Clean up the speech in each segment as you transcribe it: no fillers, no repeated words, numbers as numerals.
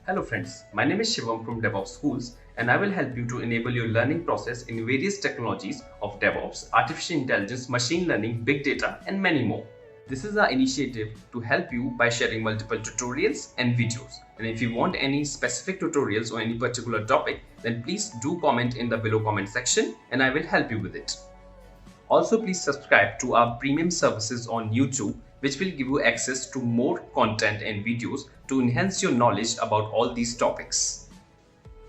Hello friends, my name is Shivam from DevOps Schools and I will help you to enable your learning process in various technologies of DevOps, artificial intelligence, machine learning, big data and many more. This is our initiative to help you by sharing multiple tutorials and videos. And if you want any specific tutorials or any particular topic, then please do comment in the below comment section and I will help you with it. Also, please subscribe to our premium services on YouTube, which will give you access to more content and videos to enhance your knowledge about all these topics.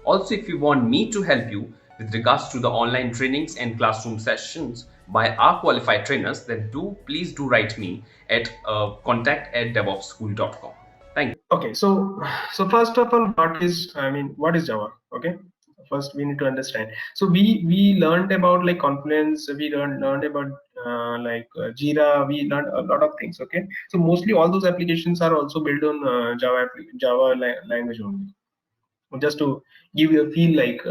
Also, if you want me to help you with regards to the online trainings and classroom sessions by our qualified trainers, then please do write me at contact@devopsschool.com. Thank you. Okay, so first of all, what is Java? Okay, first we need to understand. So we learned about like Confluence, we learned about Jira, we learned a lot of things. Okay, so mostly all those applications are also built on Java language only. Just to give you a feel like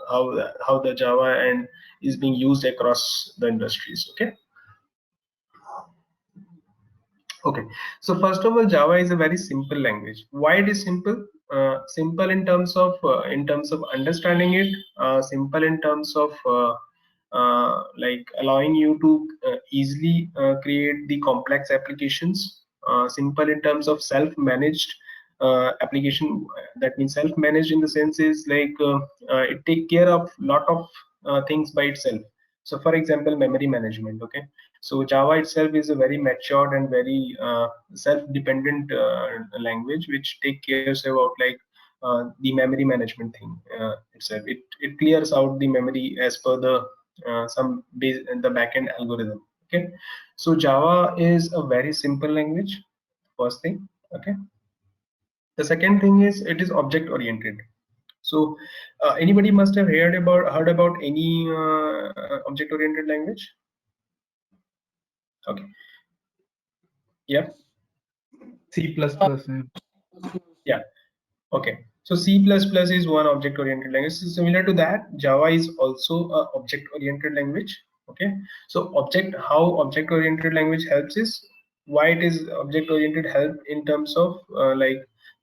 how the Java and is being used across the industries. Okay. Okay, so first of all, Java is a very simple language. Why it is simple? Simple in terms of understanding it. Simple in terms of like allowing you to easily create the complex applications. Simple in terms of self-managed application. That means self-managed in the sense is like it take care of lot of things by itself. So, for example, memory management. Okay, so Java itself is a very matured and very self-dependent language, which take cares about like the memory management thing itself. It clears out the memory as per the the backend algorithm. Okay, so Java is a very simple language. First thing. Okay. The second thing is it is object oriented. So anybody must have heard about any object oriented language. Okay. Yeah. C++. Yeah. Yeah. Okay, so C++ is one object-oriented language. So similar to that, Java is also a object-oriented language. Okay, so how object-oriented language helps is why it is object-oriented help in terms of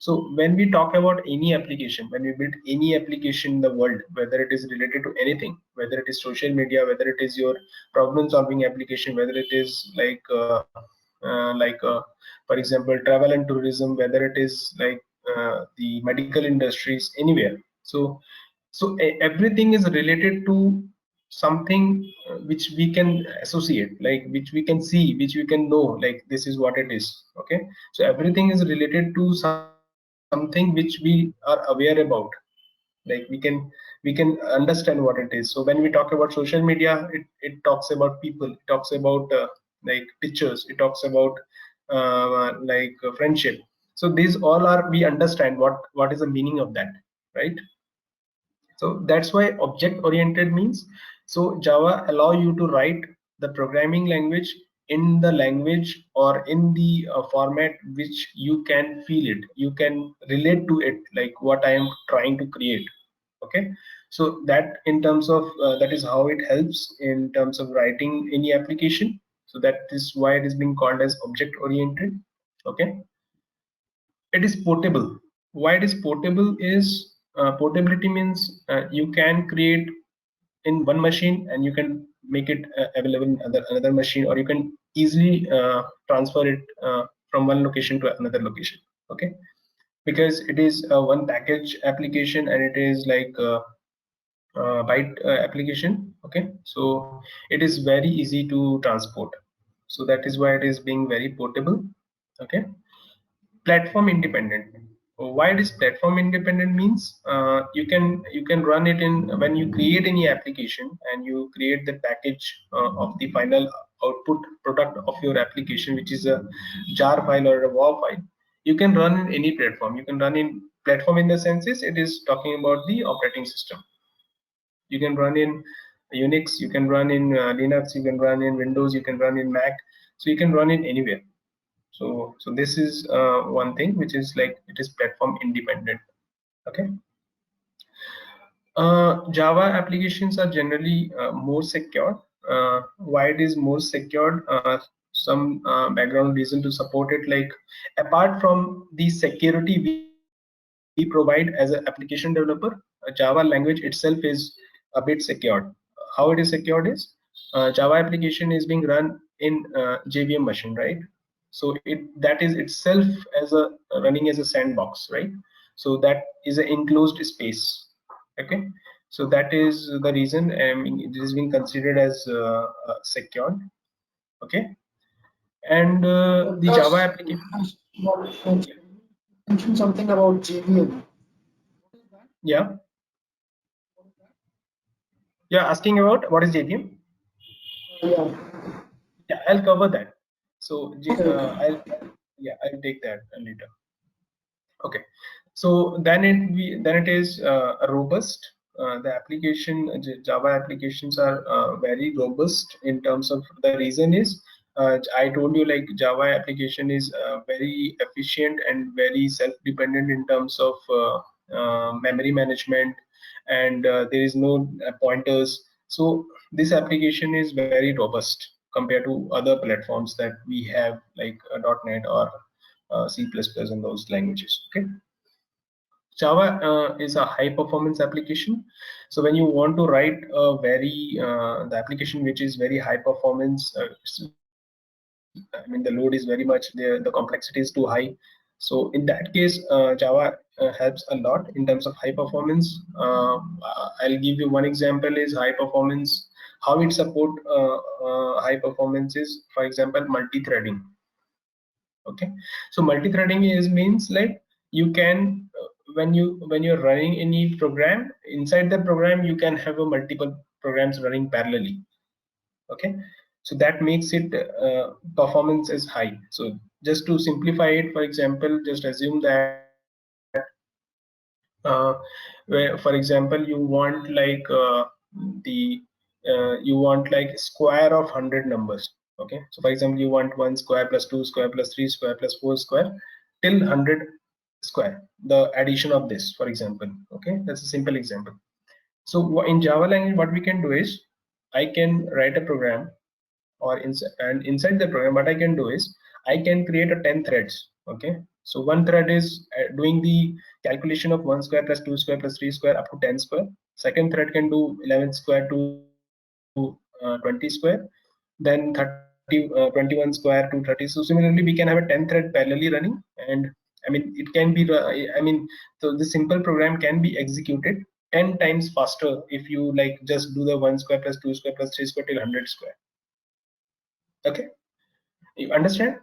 so when we talk about any application, when we build any application in the world, whether it is related to anything, whether it is social media, whether it is your problem-solving application, whether it is for example, travel and tourism, whether it is the medical industries, anywhere. So everything is related to something which we can associate, like which we can see, which we can know, like this is what it is. Okay, so everything is related to something which we are aware about, like we can understand what it is. So when we talk about social media, it talks about people, it talks about like pictures, it talks about friendship. So these all are, we understand what is the meaning of that, right? So that's why object oriented means, so Java allow you to write the programming language in the language or in the format which you can feel it, you can relate to it, like what I am trying to create. Okay, so that in terms of that is how it helps in terms of writing any application. So that is why it is being called as object oriented. Okay, it is portable. Why it is portable is portability means you can create in one machine and you can make it available in another machine, or you can easily transfer it from one location to another location. Okay, because it is one package application and it is like byte application. Okay, so it is very easy to transport, so that is why it is being very portable. Okay, platform independent. Why it is platform independent means you can run it in, when you create any application and you create the package of the final output product of your application, which is a jar file or a WAV file. You can run in any platform. You can run in platform in the senses it is talking about the operating system. You can run in Unix, you can run in Linux, you can run in Windows, you can run in Mac. So you can run in anywhere. So this is one thing which is like it is platform independent. Okay, Java applications are generally more secure. Why it is more secured? Some background reason to support it, like apart from the security we have we provide as an application developer, Java language itself is a bit secured. How it is secured is Java application is being run in JVM machine, right? So that is itself as a running as a sandbox, right? So that is an enclosed space. Okay, so that is the reason it is being considered as secured. Okay, and the Java application. Mention something about JVM. Yeah, you're asking about what is JVM? Yeah. Yeah, I'll cover that. So Okay. I'll take that later. Okay, so then it is robust. The application Java applications are very robust in terms of, the reason is I told you, like, Java application is very efficient and very self-dependent in terms of memory management, and there is no pointers. So this application is very robust compared to other platforms that we have, like .NET or C++ and those languages. Okay. Java is a high performance application. So when you want to write a the application which is very high performance, I mean, the load is very much there, the complexity is too high. So in that case, Java helps a lot in terms of high performance. I'll give you one example is high performance. How it support high performance is, for example, multi-threading. Okay, so multi-threading means like you can when you're running any program, inside the program you can have a multiple programs running parallelly. Okay, so that makes it performance is high. So just to simplify it, for example, just assume that where, for example, you want like the you want like square of 100 numbers. Okay, so for example, you want 1 square plus 2 square plus 3 square plus 4 square till 100 square, the addition of this, for example. Okay, that's a simple example. So in Java language, what we can do is I can write a program, or inside the program what I can do is I can create a 10 threads. Okay, so one thread is doing the calculation of 1 square plus 2 square plus 3 square up to 10 square. Second thread can do 11 square to 20 square, then 21 square to 30. So similarly we can have a 10 thread parallelly running, and I mean it can be so the simple program can be executed 10 times faster if you like just do the 1 square plus 2 square plus 3 square till 100 square. Okay, you understand?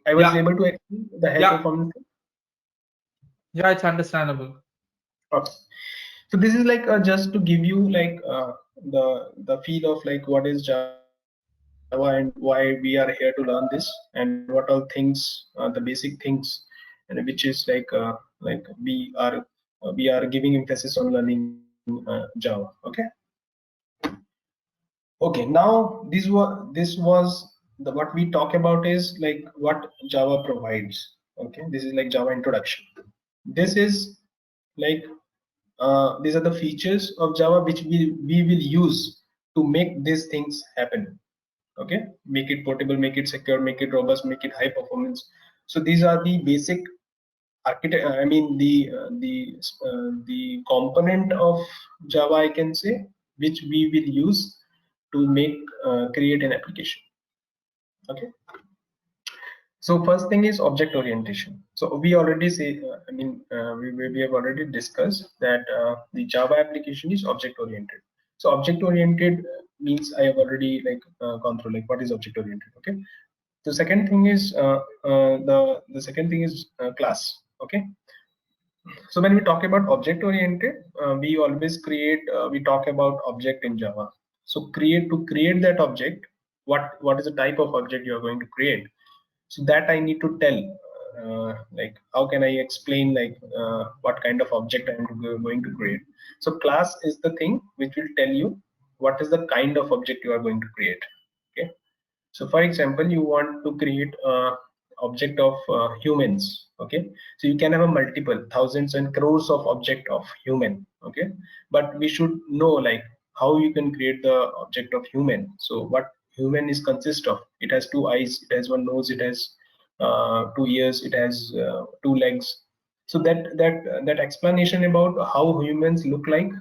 I was Yeah. able to explain the high Yeah. performance. Yeah, it's understandable. Okay. So this is like just to give you like the feel of like what is Java and why we are here to learn this, and what all things, the basic things, and which is like we are giving emphasis on learning Java. Okay. Okay. Now this was the what we talk about is like what Java provides. Okay. This is like Java introduction. This is like these are the features of Java which we will use to make these things happen. Okay, make it portable, make it secure, make it robust, make it high performance. So these are the basic architect. I mean the component of Java, I can say, which we will use to make create an application. Okay. So first thing is object orientation. So we already say, we have already discussed that the Java application is object oriented. So object oriented means I have already gone through like what is object oriented. Okay. The second thing is the second thing is class. Okay. So when we talk about object oriented, we always we talk about object in Java. So to create that object, what is the type of object you are going to create? So that I need to tell, like how can I explain like what kind of object I'm going to create. So class is the thing which will tell you what is the kind of object you are going to create. Okay, so for example, you want to create a object of humans. Okay, so you can have a multiple thousands and crores of object of human. Okay, but we should know like how you can create the object of human. So what human is consist of. It has 2 eyes, it has 1 nose, it has 2 ears, it has 2 legs. So that explanation about how humans look like,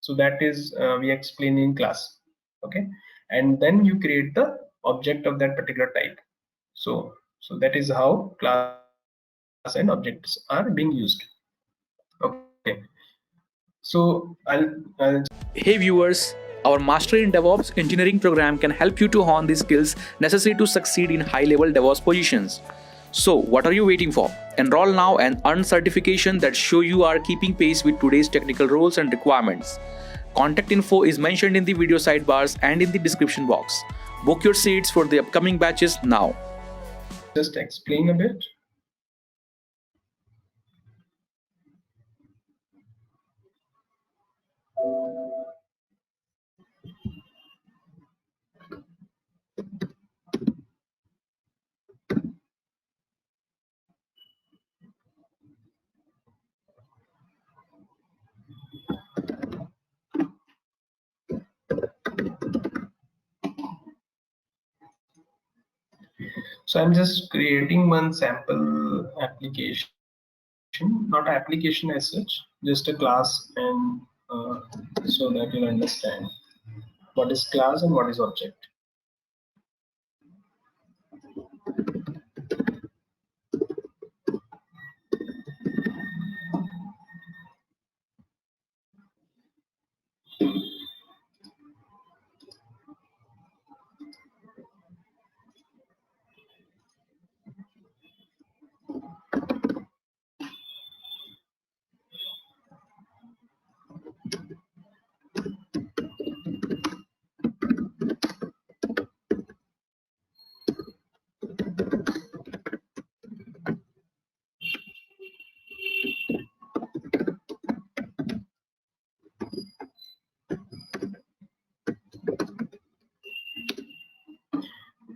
so that is we explain in class. Okay, and then you create the object of that particular type. So that is how class and objects are being used. Okay, so I'll Hey viewers, our Master in DevOps engineering program can help you to hone the skills necessary to succeed in high-level DevOps positions. So, what are you waiting for? Enroll now and earn certification that show you are keeping pace with today's technical roles and requirements. Contact info is mentioned in the video sidebars and in the description box. Book your seats for the upcoming batches now. just explain a bit. So I'm just creating one sample application, not application as such, just a class, and so that you'll understand what is class and what is object.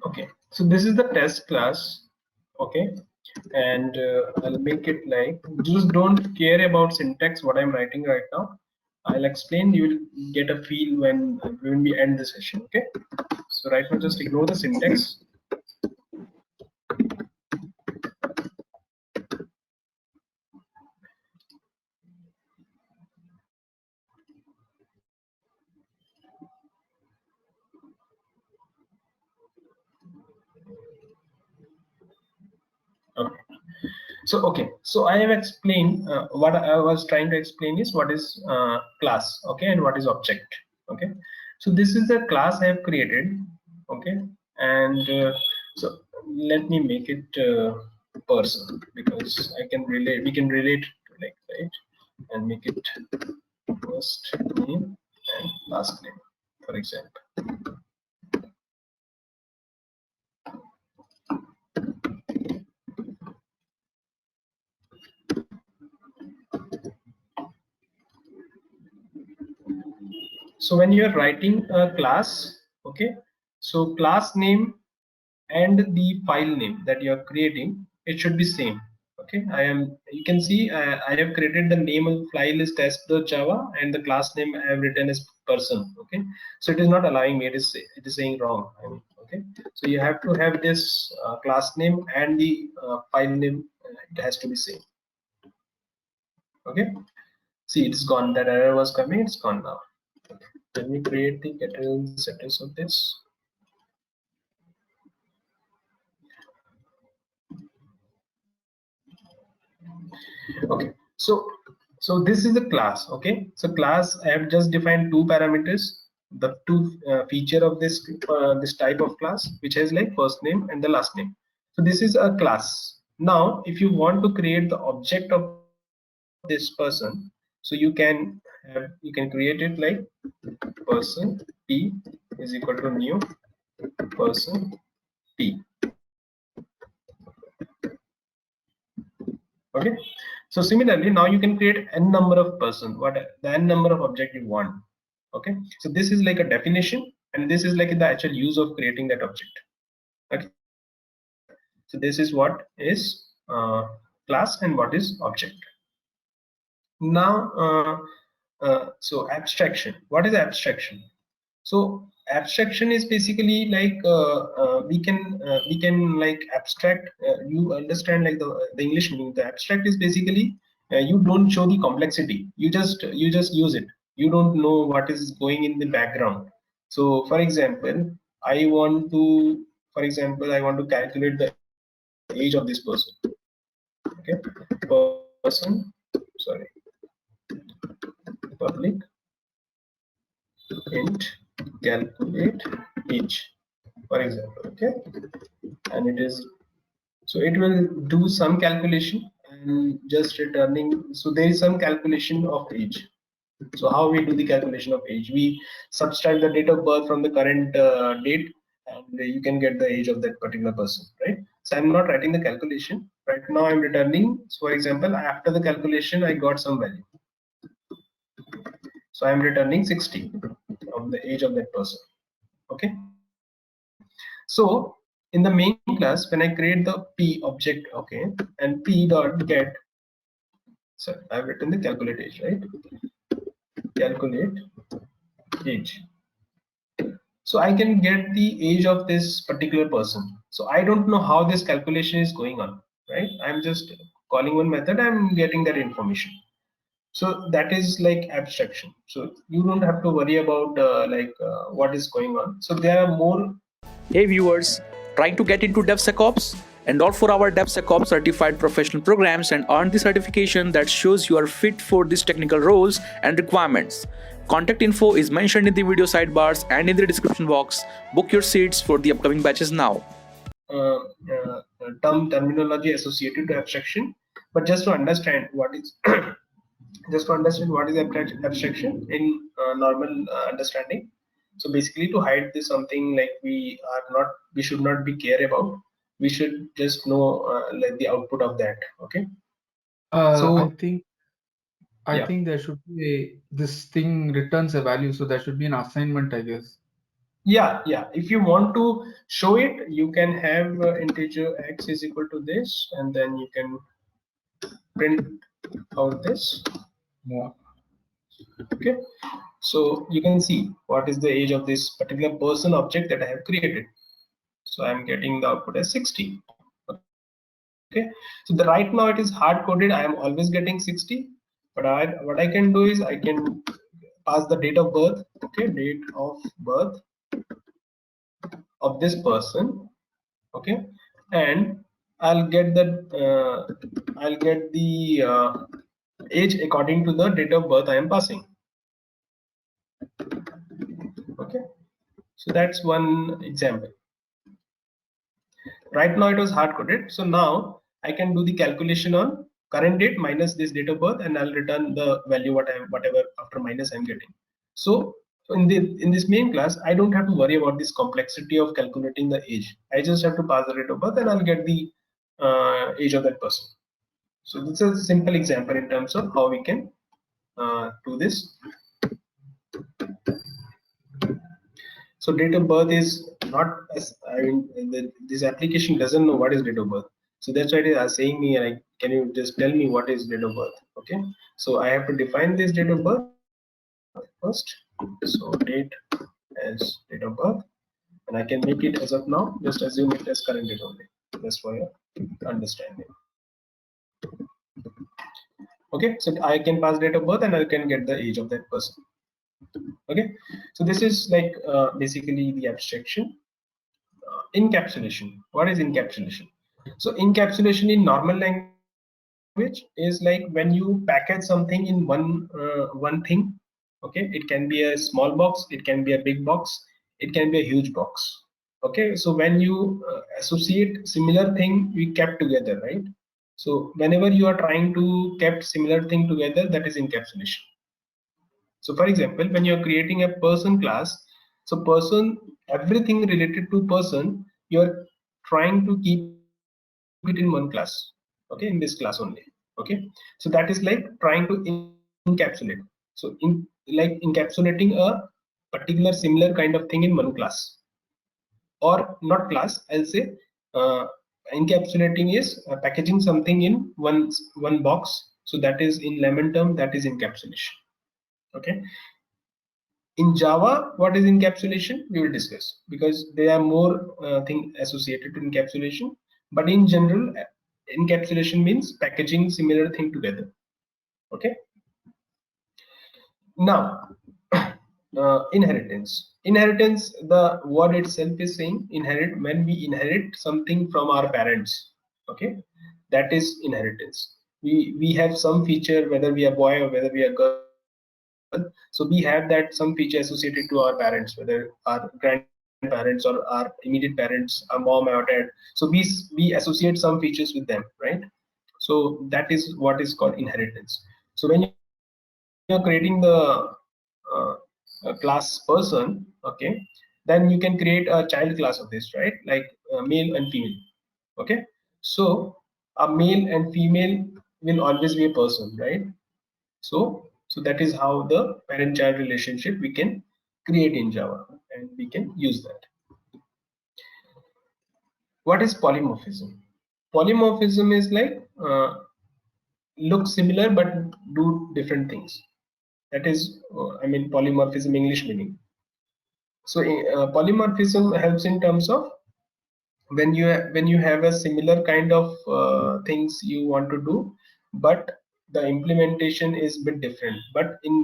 Okay, so this is the test class. Okay, and I'll make it like, just don't care about syntax what I'm writing right now. I'll explain, you will get a feel when we end the session. Okay, so right now just ignore the syntax. Okay. So I have explained what I was trying to explain is what is class, okay, and what is object. Okay, so this is the class I have created. Okay, and so let me make it person, because I can relate, we can relate to, like, right, and make it first name and last name, for example. So when you are writing a class, okay, so class name and the file name that you are creating, it should be same. Okay, you can see I have created the name of file is test.java and the class name I have written is person. Okay, so it is not allowing me, it is saying wrong. I mean, okay, so you have to have this class name and the file name, it has to be same. Okay, see, it's gone, that error was coming, it's gone now. Let me create the getter status of this. Okay, so this is the class. Okay, so class, I have just defined 2 parameters, the 2 feature of this this type of class, which has like first name and the last name. So this is a class. Now if you want to create the object of this person, so you can create it like person p is equal to new person p. Okay, so similarly now you can create n number of person, what the n number of object you want. Okay, so this is like a definition, and this is like the actual use of creating that object. Okay, so this is what is class and what is object. Now so abstraction, what is abstraction? So abstraction is basically like we can like abstract. You understand like the English meaning. The abstract is basically you don't show the complexity. You just use it. You don't know what is going in the background. So for example, I want to calculate the age of this person. Okay, person. Sorry, public int calculate age, for example. Okay, and it is, so it will do some calculation and just returning. So there is some calculation of age. So how we do the calculation of age? We subtract the date of birth from the current date, and you can get the age of that particular person, right? So I'm not writing the calculation right now. I'm returning. So for example, after the calculation, I got some value. So I'm returning 60 of the age of that person. Okay. So in the main class, when I create the p object, okay, and p dot get, so I've written the calculate age, right? Calculate age. So I can get the age of this particular person. So I don't know how this calculation is going on, right? I'm just calling one method, I'm getting that information. So that is like abstraction. So you don't have to worry about what is going on. So there are more. Hey viewers, trying to get into DevSecOps? Enroll for our DevSecOps certified professional programs and earn the certification that shows you are fit for these technical roles and requirements. Contact info is mentioned in the video sidebars and in the description box. Book your seats for the upcoming batches now. Terminology associated to abstraction, but just to understand what is abstraction in normal understanding. So basically, to hide this something like we should not be care about. We should just know like the output of that. Okay. So I yeah. think there should be this thing returns a value, so there should be an assignment, I guess. Yeah. If you want to show it, you can have integer x is equal to this, and then you can print out this. Yeah. Okay. So you can see what is the age of this particular person object that I have created. So I'm getting the output as 60. Okay. So right now it is hard coded. I am always getting 60. But what I can do is I can pass the date of birth. Okay, date of birth of this person. Okay, and I'll get the age according to the date of birth I am passing. Okay, so that's one example. Right now it was hard coded, so now I can do the calculation on current date minus this date of birth, and I'll return the value whatever after minus I'm getting. So in this main class, I don't have to worry about this complexity of calculating the age. I just have to pass the date of birth and I'll get the age of that person. So this is a simple example in terms of how we can do this. So date of birth is not as, this application doesn't know what is date of birth. So that's why they are saying me like, can you just tell me what is date of birth? Okay. So I have to define this date of birth first. So date as date of birth, and I can make it as of now. Just assume it as current date only. Just for your understanding. Okay. So I can pass date of birth and I can get the age of that person. Okay, so this is like basically the abstraction. Encapsulation. What is encapsulation? So encapsulation in normal language is like when you package something in one thing. Okay, it can be a small box, it can be a big box, it can be a huge box. Okay, so when you associate similar thing we kept together, right? So whenever you are trying to kept similar thing together, that is encapsulation. So for example, when you're creating a person class, so person, everything related to person, you're trying to keep it in one class. Okay, in this class only. Okay, so that is like trying to encapsulate. So in like encapsulating a particular similar kind of thing in one class, or not class, I'll say encapsulating is packaging something in one box. So that is in layman term, that is encapsulation. Okay, In Java, what is encapsulation? We will discuss, because there are more things associated to encapsulation. But in general, encapsulation means packaging similar thing together. Okay. Now, inheritance. Inheritance, the word itself is saying inherit. When we inherit something from our parents, okay, that is inheritance. We have some feature, whether we are boy or whether we are girl. So we have that some feature associated to our parents, whether our grandparents or our immediate parents, our mom or dad. So we associate some features with them, right? So that is what is called inheritance. So when you're creating the uh, class person, okay, then you can create a child class of this, right? Like male and female. Okay, so a male and female will always be a person, right? So that is how the parent-child relationship we can create in Java, and we can use that. What is polymorphism? Polymorphism is like look similar but do different things. That is, I mean, polymorphism English meaning. So polymorphism helps in terms of when you have a similar kind of things you want to do, but the implementation is a bit different. But in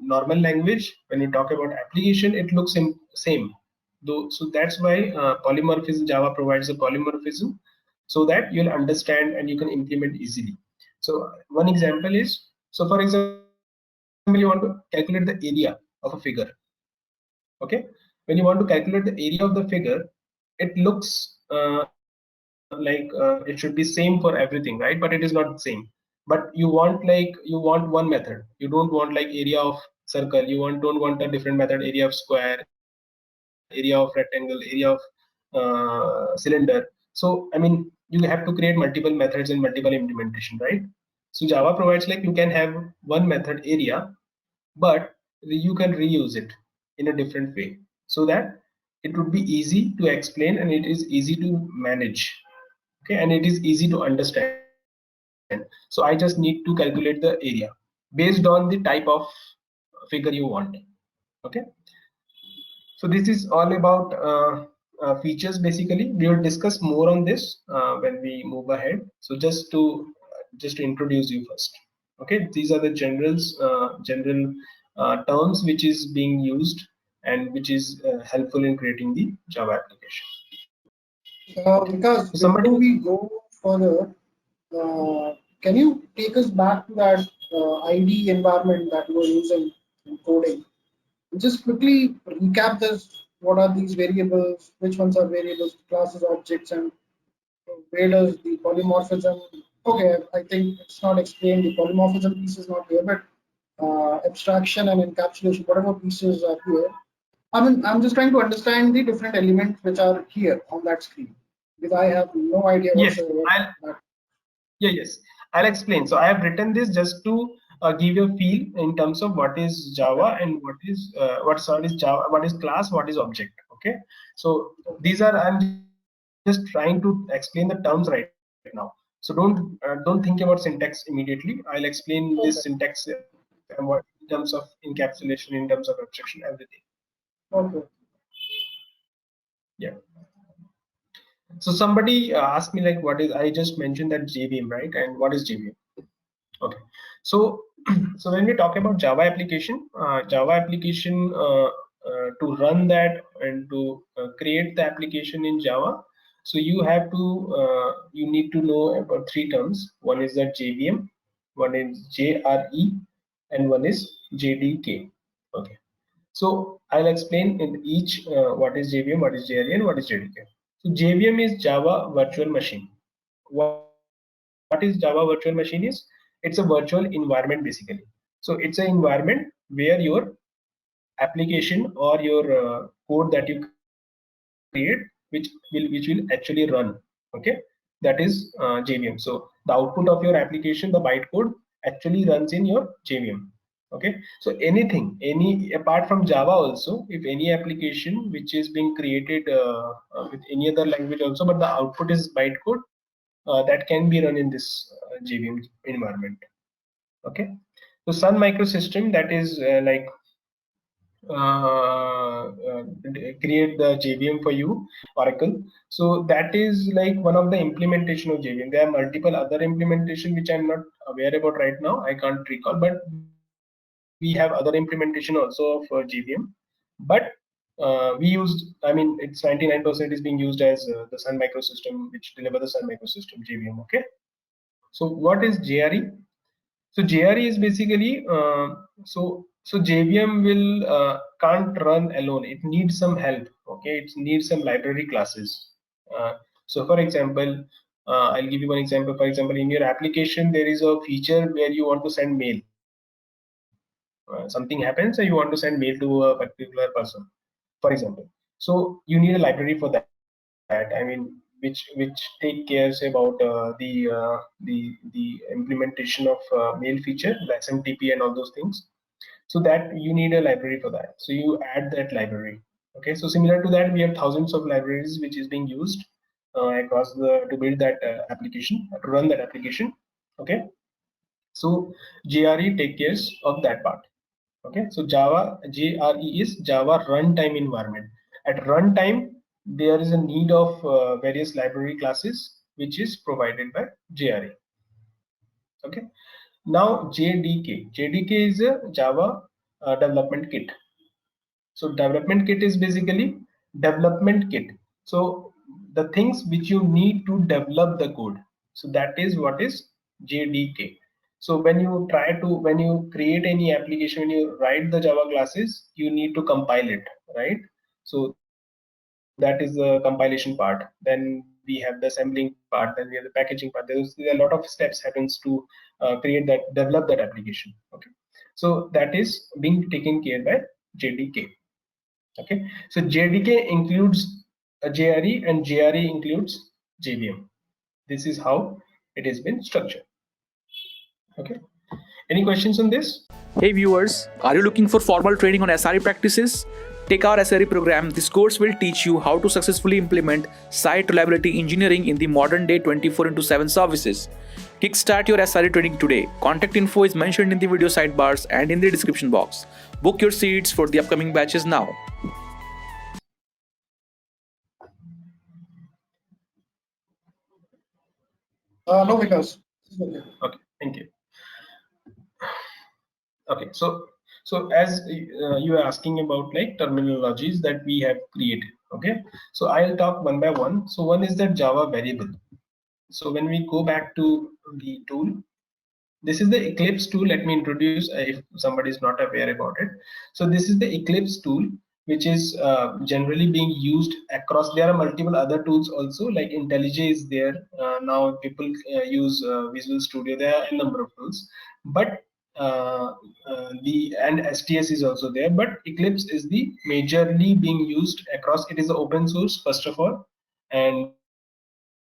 normal language, when you talk about application, it looks same though. So that's why polymorphism, Java provides a polymorphism, so that you'll understand and you can implement easily. So one example is, so for example, you want to calculate the area of a figure. Okay, when you want to calculate the area of the figure, it looks like it should be same for everything, right? But it is not same. But you want one method. You don't want like area of circle. You don't want a different method, area of square, area of rectangle, area of cylinder. So I mean, you have to create multiple methods and multiple implementation, right? So Java provides like you can have one method area, but you can reuse it in a different way, so that it would be easy to explain and it is easy to manage. Okay, and it is easy to understand. So I just need to calculate the area based on the type of figure you want. Okay, so this is all about features. Basically, we will discuss more on this when we move ahead. So just to introduce you first. Okay, these are the general terms which is being used and which is helpful in creating the Java application. Because So somebody, before we go further, can you take us back to that ID environment that you were using in coding? Just quickly recap this. What are these variables? Which ones are variables, classes, objects, and where does the polymorphism? Okay, I think it's not explained. The polymorphism piece is not here, but abstraction and encapsulation, whatever pieces are here. I mean, I'm just trying to understand the different elements which are here on that screen, because I have no idea yes, whatsoever. yes, I'll explain. So I have written this just to give you a feel in terms of what is Java and what is Java, what is class, what is object. Okay, so these are, I'm just trying to explain the terms right now. So don't think about syntax immediately. I'll explain this syntax and what in terms of encapsulation, in terms of abstraction, everything. Okay. Yeah. So somebody asked me like, what is, I just mentioned that JVM, right? And what is JVM? Okay. So so when we talk about Java application, to run that and to create the application in Java, so you have to you need to know about three terms. One is the JVM, one is JRE, and one is JDK. Okay. So I'll explain in each what is JVM, what is JRE, and what is JDK. So JVM is Java Virtual Machine. What is Java Virtual Machine is? It's a virtual environment basically. So it's an environment where your application or your code that you create, which will actually run. Okay, that is JVM. So the output of your application, the bytecode, actually runs in your JVM. Okay, so any apart from Java also, if any application which is being created with any other language also, but the output is bytecode, that can be run in this JVM environment. Okay, so Sun Microsystem, that is like create the JVM for you, Oracle. So that is like one of the implementation of JVM. There are multiple other implementation which I'm not aware about right now. I can't recall, but we have other implementation also of JVM. But we used, I mean, it's 99% is being used as the Sun Microsystem, which deliver the Sun Microsystem JVM. Okay. So what is JRE? So JRE is basically so JVM will can't run alone. It needs some help. Okay, it needs some library classes. So for example, I'll give you one example. For example, in your application, there is a feature where you want to send mail. Something happens, and you want to send mail to a particular person, for example. So you need a library for that. I mean, which take cares about the implementation of mail feature, the SMTP and all those things. So that you need a library for that. So you add that library. Okay. So similar to that, we have thousands of libraries which is being used across the to build that application, to run that application. Okay. So JRE take cares of that part. Okay. So Java JRE is Java runtime environment. At runtime, there is a need of various library classes which is provided by JRE. Okay. Now JDK is a Java development kit. So development kit is basically development kit. So the things which you need to develop the code. So that is what is JDK. So when you create any application, when you write the Java classes, you need to compile it, right? So that is the compilation part. Then we have the assembling part. Then we have the packaging part. There are a lot of steps happens to develop that application. Okay, so that is being taken care by JDK. Okay, so JDK includes a JRE and JRE includes JVM. This is how it has been structured. Okay, any questions on this? Hey viewers, are you looking for formal training on SRE practices? Take our SRE program. This course will teach you how to successfully implement site reliability engineering in the modern day 24/7 services. Kickstart your SRE training today. Contact info is mentioned in the video sidebars and in the description box. Book your seats for the upcoming batches now. No, Vikas. Okay, thank you. Okay, so as you are asking about like terminologies that we have created. Okay, so I'll talk one by one. So one is that Java variable. So when we go back to the tool, this is the Eclipse tool. Let me introduce if somebody is not aware about it. So this is the Eclipse tool, which is generally being used across. There are multiple other tools also, like IntelliJ is there. Now people use Visual Studio. There are a number of tools, but and STS is also there. But Eclipse is the majorly being used across. It is open source first of all, and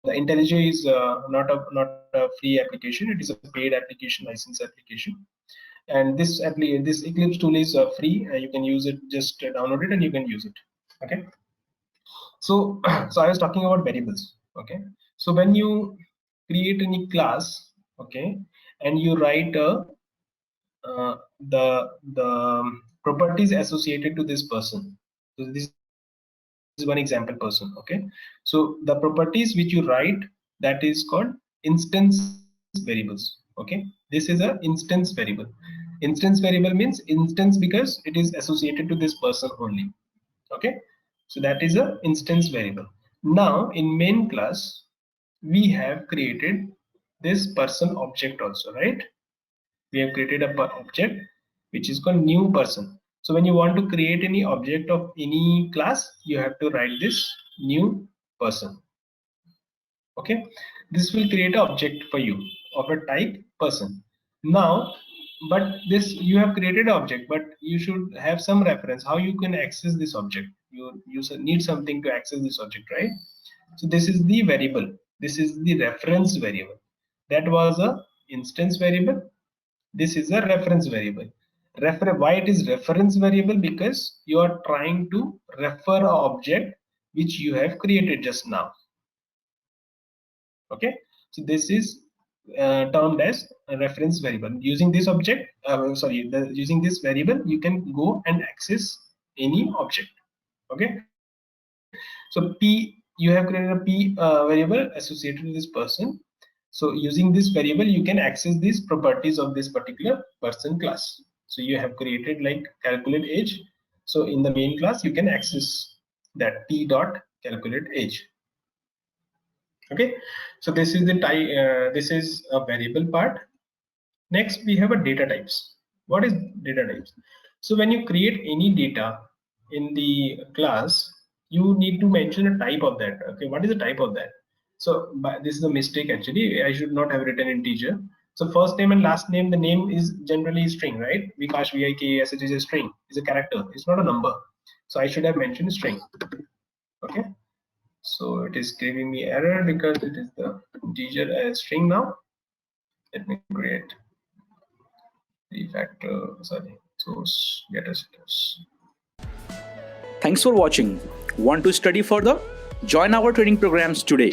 the IntelliJ is not a free application. It is a paid application, license application. And this Eclipse tool is free. You can use it. Just download it and you can use it. Okay. So so I was talking about variables. Okay. So when you create any class, okay, and you write the properties associated to this person. So this is one example person. Okay, so the properties which you write, that is called instance variables. Okay, this is a instance variable. Instance variable means instance because it is associated to this person only. Okay, so that is a instance variable. Now in main class we have created this person object also, right? We have created a object which is called new person. So when you want to create any object of any class, you have to write this new person. Okay, this will create an object for you of a type person. Now, but this you have created an object, but you should have some reference how you can access this object. You need something to access this object, right? So this is the variable. This is the reference variable. That was a instance variable. This is a reference variable. Why it is reference variable? Because you are trying to refer an object which you have created just now. Okay, so this is termed as a reference variable. Using this object, using this variable, you can go and access any object. Okay, so P, you have created a P variable associated with this person. So using this variable, you can access these properties of this particular person class. So you have created like calculate age. So in the main class, you can access that P dot calculate age. Okay, so this is the type. This is a variable part. Next, we have a data types. What is data types? So when you create any data in the class, you need to mention a type of that. Okay, what is the type of that? So this is a mistake actually. I should not have written integer. So first name and last name, the name is generally string, right? Vikash, VIKAS, it is a string, it's a character, it's not a number. So I should have mentioned string. Okay, so it is giving me error because it is the integer as string now. Let me create refactor, sorry, source getter setters. Thanks for watching. Want to study further? Join our training programs today.